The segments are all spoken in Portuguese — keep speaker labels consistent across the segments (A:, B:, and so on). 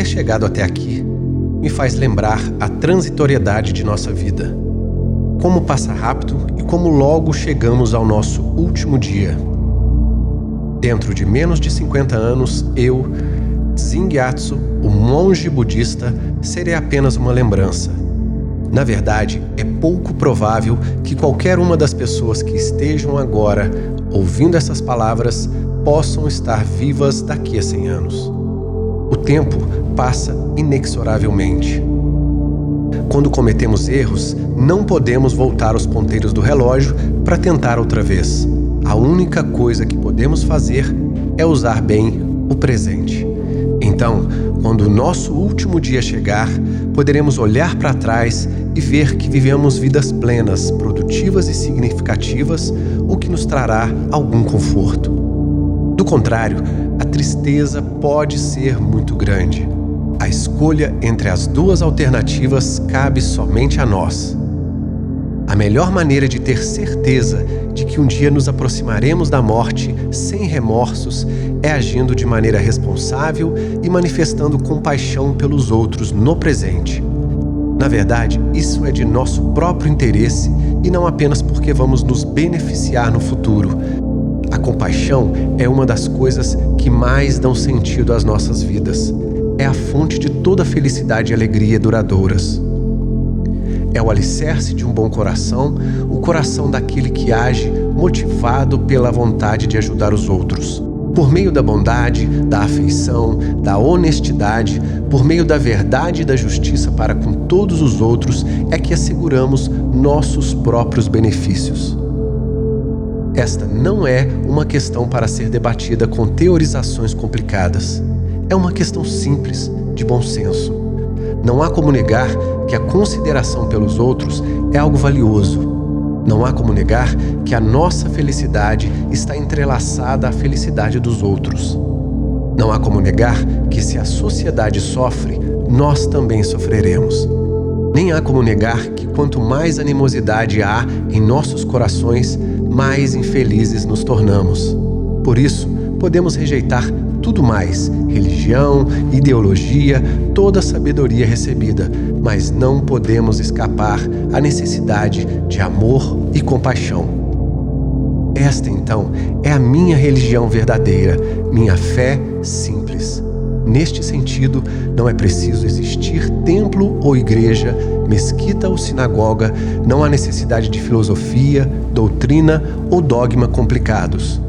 A: Ter chegado até aqui me faz lembrar a transitoriedade de nossa vida. Como passa rápido e como logo chegamos ao nosso último dia. Dentro de menos de 50 anos, eu, Tzin Gyatso, o monge budista, serei apenas uma lembrança. Na verdade, é pouco provável que qualquer uma das pessoas que estejam agora ouvindo essas palavras possam estar vivas daqui a 100 anos. O tempo passa inexoravelmente. Quando cometemos erros, não podemos voltar os ponteiros do relógio para tentar outra vez. A única coisa que podemos fazer é usar bem o presente. Então, quando o nosso último dia chegar, poderemos olhar para trás e ver que vivemos vidas plenas, produtivas e significativas, o que nos trará algum conforto. Do contrário, a tristeza pode ser muito grande. A escolha entre as duas alternativas cabe somente a nós. A melhor maneira de ter certeza de que um dia nos aproximaremos da morte sem remorsos é agindo de maneira responsável e manifestando compaixão pelos outros no presente. Na verdade, isso é de nosso próprio interesse e não apenas porque vamos nos beneficiar no futuro. A compaixão é uma das coisas que mais dão sentido às nossas vidas. É a fonte de toda felicidade e alegria duradouras. É o alicerce de um bom coração, o coração daquele que age motivado pela vontade de ajudar os outros. Por meio da bondade, da afeição, da honestidade, por meio da verdade e da justiça para com todos os outros, é que asseguramos nossos próprios benefícios. Esta não é uma questão para ser debatida com teorizações complicadas. É uma questão simples, de bom senso. Não há como negar que a consideração pelos outros é algo valioso. Não há como negar que a nossa felicidade está entrelaçada à felicidade dos outros. Não há como negar que se a sociedade sofre, nós também sofreremos. Nem há como negar que quanto mais animosidade há em nossos corações, mais infelizes nos tornamos. Por isso, podemos rejeitar tudo mais, religião, ideologia, toda a sabedoria recebida, mas não podemos escapar à necessidade de amor e compaixão. Esta, então, é a minha religião verdadeira, minha fé simples. Neste sentido, não é preciso existir templo ou igreja, mesquita ou sinagoga, não há necessidade de filosofia, doutrina ou dogma complicados.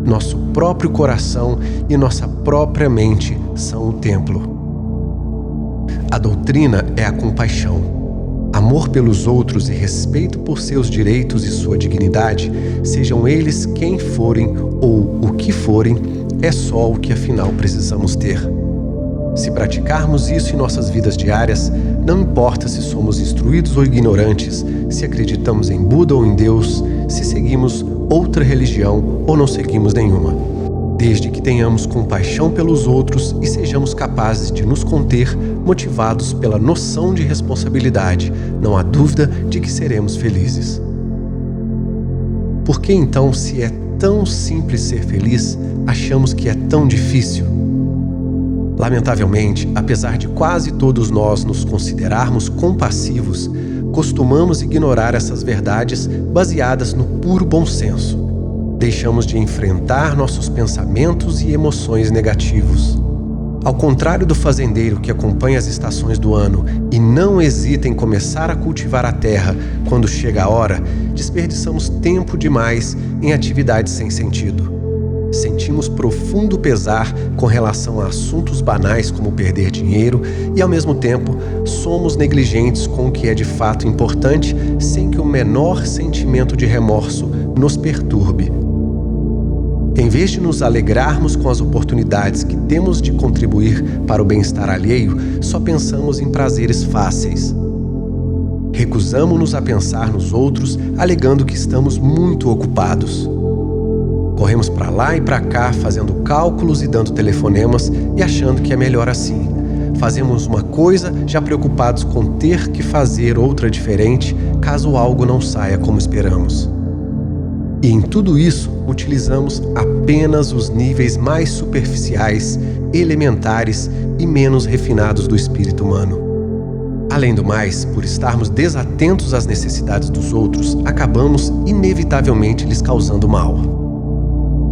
A: Nosso próprio coração e nossa própria mente são o templo. A doutrina é a compaixão. Amor pelos outros e respeito por seus direitos e sua dignidade, sejam eles quem forem ou o que forem, é só o que afinal precisamos ter. Se praticarmos isso em nossas vidas diárias, não importa se somos instruídos ou ignorantes, se acreditamos em Buda ou em Deus, se seguimos outra religião ou não seguimos nenhuma. Desde que tenhamos compaixão pelos outros e sejamos capazes de nos conter, motivados pela noção de responsabilidade, não há dúvida de que seremos felizes. Por que então, se é tão simples ser feliz, achamos que é tão difícil? Lamentavelmente, apesar de quase todos nós nos considerarmos compassivos, costumamos ignorar essas verdades baseadas no puro bom senso. Deixamos de enfrentar nossos pensamentos e emoções negativos. Ao contrário do fazendeiro que acompanha as estações do ano e não hesita em começar a cultivar a terra quando chega a hora, desperdiçamos tempo demais em atividades sem sentido. Sentimos profundo pesar com relação a assuntos banais como perder dinheiro e, ao mesmo tempo, somos negligentes com o que é de fato importante sem que o menor sentimento de remorso nos perturbe. Em vez de nos alegrarmos com as oportunidades que temos de contribuir para o bem-estar alheio, só pensamos em prazeres fáceis. Recusamo-nos a pensar nos outros, alegando que estamos muito ocupados. Corremos para lá e para cá, fazendo cálculos e dando telefonemas e achando que é melhor assim. Fazemos uma coisa, já preocupados com ter que fazer outra diferente, caso algo não saia como esperamos. E em tudo isso, utilizamos apenas os níveis mais superficiais, elementares e menos refinados do espírito humano. Além do mais, por estarmos desatentos às necessidades dos outros, acabamos inevitavelmente lhes causando mal.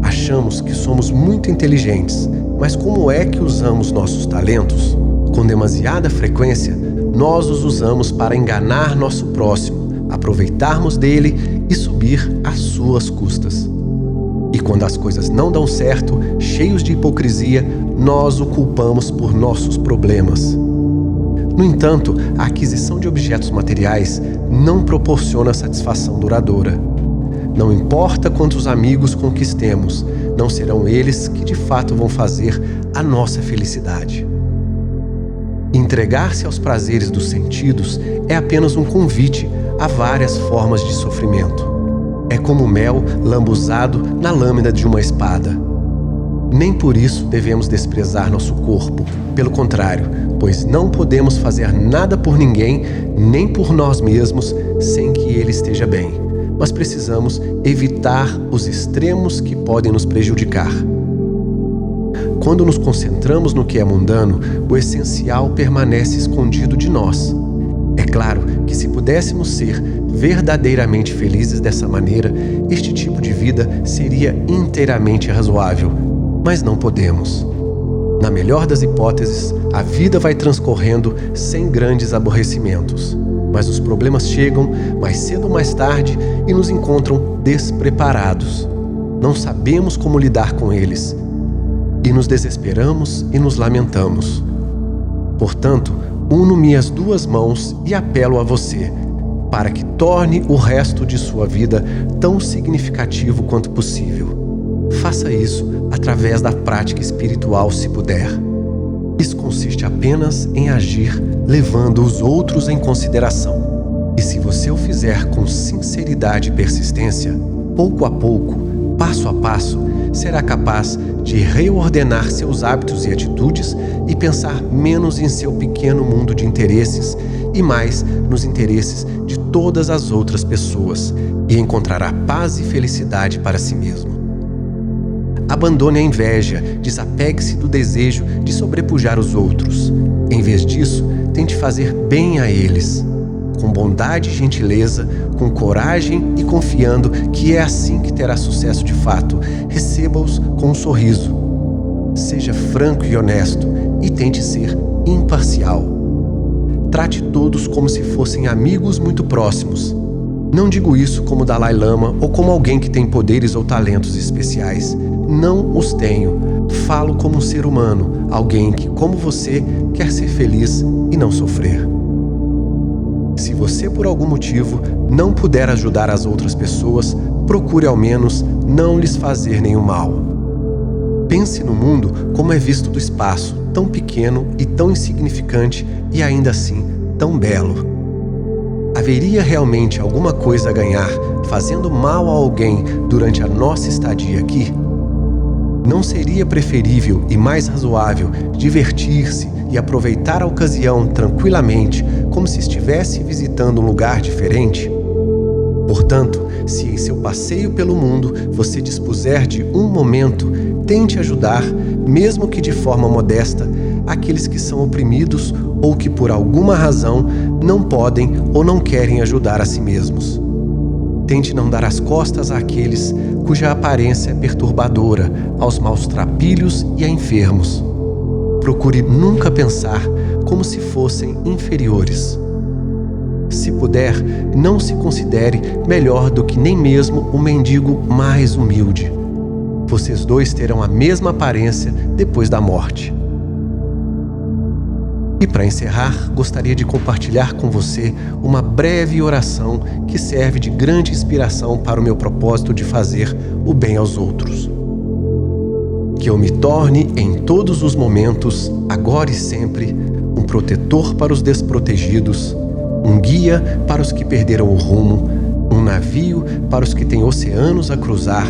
A: Achamos que somos muito inteligentes, mas como é que usamos nossos talentos? Com demasiada frequência, nós os usamos para enganar nosso próximo, aproveitarmos dele e subir às suas custas. E quando as coisas não dão certo, cheios de hipocrisia, nós o culpamos por nossos problemas. No entanto, a aquisição de objetos materiais não proporciona satisfação duradoura. Não importa quantos amigos conquistemos, não serão eles que de fato vão fazer a nossa felicidade. Entregar-se aos prazeres dos sentidos é apenas um convite a várias formas de sofrimento. É como mel lambuzado na lâmina de uma espada. Nem por isso devemos desprezar nosso corpo, pelo contrário, pois não podemos fazer nada por ninguém, nem por nós mesmos, sem que ele esteja bem. Mas precisamos evitar os extremos que podem nos prejudicar. Quando nos concentramos no que é mundano, o essencial permanece escondido de nós. É claro que se pudéssemos ser verdadeiramente felizes dessa maneira, este tipo de vida seria inteiramente razoável, mas não podemos. Na melhor das hipóteses, a vida vai transcorrendo sem grandes aborrecimentos, mas os problemas chegam mais cedo ou mais tarde e nos encontram despreparados. Não sabemos como lidar com eles e nos desesperamos e nos lamentamos. Portanto, uno-me as duas mãos e apelo a você, para que torne o resto de sua vida tão significativo quanto possível. Faça isso através da prática espiritual, se puder. Isso consiste apenas em agir levando os outros em consideração. E se você o fizer com sinceridade e persistência, pouco a pouco, passo a passo, será capaz de reordenar seus hábitos e atitudes e pensar menos em seu pequeno mundo de interesses e mais nos interesses de todas as outras pessoas, e encontrará paz e felicidade para si mesmo. Abandone a inveja, desapegue-se do desejo de sobrepujar os outros. Em vez disso, tente fazer bem a eles, com bondade e gentileza, com coragem e confiando que é assim que terá sucesso de fato. Receba-os com um sorriso. Seja franco e honesto e tente ser imparcial. Trate todos como se fossem amigos muito próximos. Não digo isso como Dalai Lama ou como alguém que tem poderes ou talentos especiais. Não os tenho. Falo como um ser humano, alguém que, como você, quer ser feliz e não sofrer. Se você, por algum motivo, não puder ajudar as outras pessoas, procure ao menos não lhes fazer nenhum mal. Pense no mundo como é visto do espaço, tão pequeno e tão insignificante e ainda assim tão belo. Haveria realmente alguma coisa a ganhar fazendo mal a alguém durante a nossa estadia aqui? Não seria preferível e mais razoável divertir-se e aproveitar a ocasião tranquilamente, como se estivesse visitando um lugar diferente? Portanto, se em seu passeio pelo mundo você dispuser de um momento, tente ajudar, mesmo que de forma modesta, aqueles que são oprimidos ou que por alguma razão não podem ou não querem ajudar a si mesmos. Tente não dar as costas àqueles cuja aparência é perturbadora, aos maus trapilhos e a enfermos. Procure nunca pensar como se fossem inferiores. Se puder, não se considere melhor do que nem mesmo o mendigo mais humilde. Vocês dois terão a mesma aparência depois da morte. E para encerrar, gostaria de compartilhar com você uma breve oração que serve de grande inspiração para o meu propósito de fazer o bem aos outros. Que eu me torne em todos os momentos, agora e sempre, um protetor para os desprotegidos, um guia para os que perderam o rumo, um navio para os que têm oceanos a cruzar,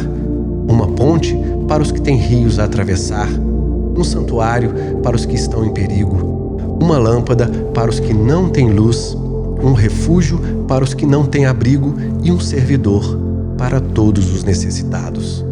A: uma ponte para os que têm rios a atravessar, um santuário para os que estão em perigo, uma lâmpada para os que não têm luz, um refúgio para os que não têm abrigo e um servidor para todos os necessitados.